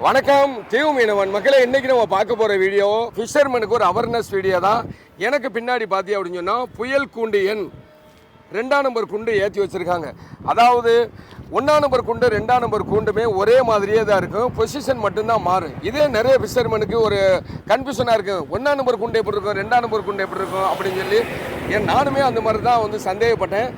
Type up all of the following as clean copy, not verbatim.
வணக்கம் தீவு மீனவன் மக்களே. இன்றைக்கி நம்ம பார்க்க போகிற வீடியோ ஃபிஷர்மேனுக்கு ஒரு அவேர்னஸ் வீடியோ தான். எனக்கு பின்னாடி பார்த்தி அப்படின்னு சொன்னால் புயல் கூண்டு எண் 2ஆம் நம்பர் குண்டு ஏற்றி வச்சுருக்காங்க. அதாவது 1ஆம் நம்பர் குண்டு 2ஆம் நம்பர் கூண்டுமே ஒரே மாதிரியே தான் இருக்கும், பொசிஷன் மட்டும்தான் மாறும். இதே நிறைய ஃபிஷர்மேனுக்கு ஒரு கன்ஃபியூஷனாக இருக்கும், 1ஆம் நம்பர் குண்டு எப்படி இருக்கும் 2ஆம் நம்பர் குண்டு எப்படி இருக்கும் அப்படின்னு சொல்லி. நானுமே அந்த மாதிரி தான் சந்தேகப்பட்டேன்.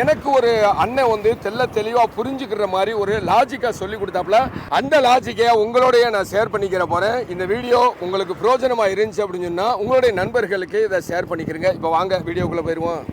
எனக்கு ஒரு அண்ணன் தெளிவாக புரிஞ்சுக்கிற மாதிரி ஒரு லாஜிக்காக சொல்லி கொடுத்தாப்புல. அந்த லாஜிக்கை உங்களோடைய நான் ஷேர் பண்ணிக்கிற போகிறேன். இந்த வீடியோ உங்களுக்கு பிரயோஜனமாக இருந்துச்சு அப்படின்னு சொன்னால் உங்களுடைய நண்பர்களுக்கு இதை ஷேர் பண்ணிக்கிறேங்க. இப்போ வாங்க வீடியோக்குள்ளே போயிடுவோம்.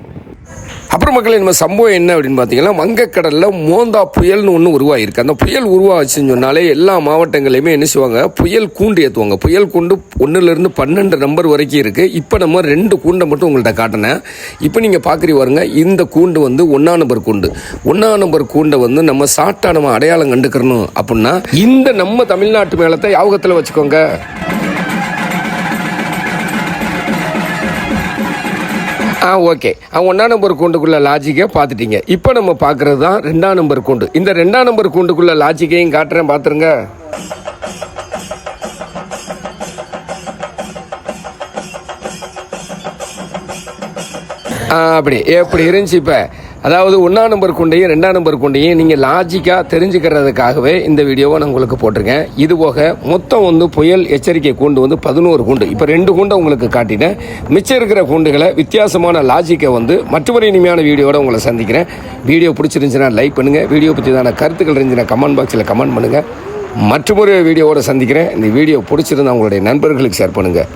அப்புறம் மக்களே, நம்ம சம்பவம் என்ன அப்படின்னு பார்த்தீங்கன்னா, வங்கக்கடலில் மோந்தா புயல்னு ஒன்று உருவாகிருக்கு. அந்த புயல் உருவாச்சுன்னு சொன்னாலே எல்லா மாவட்டங்களையுமே என்ன செய்வாங்க, புயல் கூண்டு ஏற்றுவாங்க. புயல் கூண்டு 1லேருந்து 12 நம்பர் வரைக்கும் இருக்குது. இப்போ நம்ம 2 கூண்டை மட்டும் உங்கள்கிட்ட காட்டினேன். இப்போ நீங்கள் பார்க்குறீ பாருங்க, இந்த கூண்டு 1ஆம் நம்பர் கூண்டு. 1ஆம் நம்பர் கூண்டை நம்ம ஷார்ட்டாக நம்ம அடையாளம் கண்டுக்கிறணும் அப்படின்னா இந்த நம்ம தமிழ்நாட்டு மேலத்தை ஞாபகத்தில் வச்சுக்கோங்க. ஓகே, 1ஆம் நம்பர் கூண்டுக்குள்ள லாஜிக்கை பார்த்துட்டீங்க. இப்போ நம்ம பார்க்குறது தான் 2ஆம் நம்பர் கூண்டு. இந்த 2ஆம் நம்பர் கூண்டுக்குள்ள லாஜிக்கையும் காட்டுறேன், பார்த்துருங்க. அப்படி எப்படி இருந்துச்சு இப்போ? அதாவது 1ஆம் நம்பர் கூண்டையும் 2ஆம் நம்பர் கூண்டையும் நீங்கள் லாஜிக்காக தெரிஞ்சுக்கிறதுக்காகவே இந்த வீடியோவை நான் உங்களுக்கு போட்டிருக்கேன். இது போக மொத்தம் புயல் எச்சரிக்கை கூண்டு 11 கூண்டு. இப்போ 2 கூண்டை உங்களுக்கு காட்டினேன். மிச்சம் இருக்கிற கூண்டுகளை வித்தியாசமான லாஜிக்கை மற்றொரு இனிமையான வீடியோட உங்களை சந்திக்கிறேன். வீடியோ பிடிச்சிருந்துச்சுன்னா லைக் பண்ணுங்கள். வீடியோ பற்றிதான கருத்துக்கள் இருந்துச்சுன்னா கமெண்ட் பாக்ஸில் கமெண்ட் பண்ணுங்கள். மற்றொரு வீடியோவோட சந்திக்கிறேன். இந்த வீடியோ பிடிச்சிருந்தா உங்களுடைய நண்பர்களுக்கு ஷேர் பண்ணுங்கள்.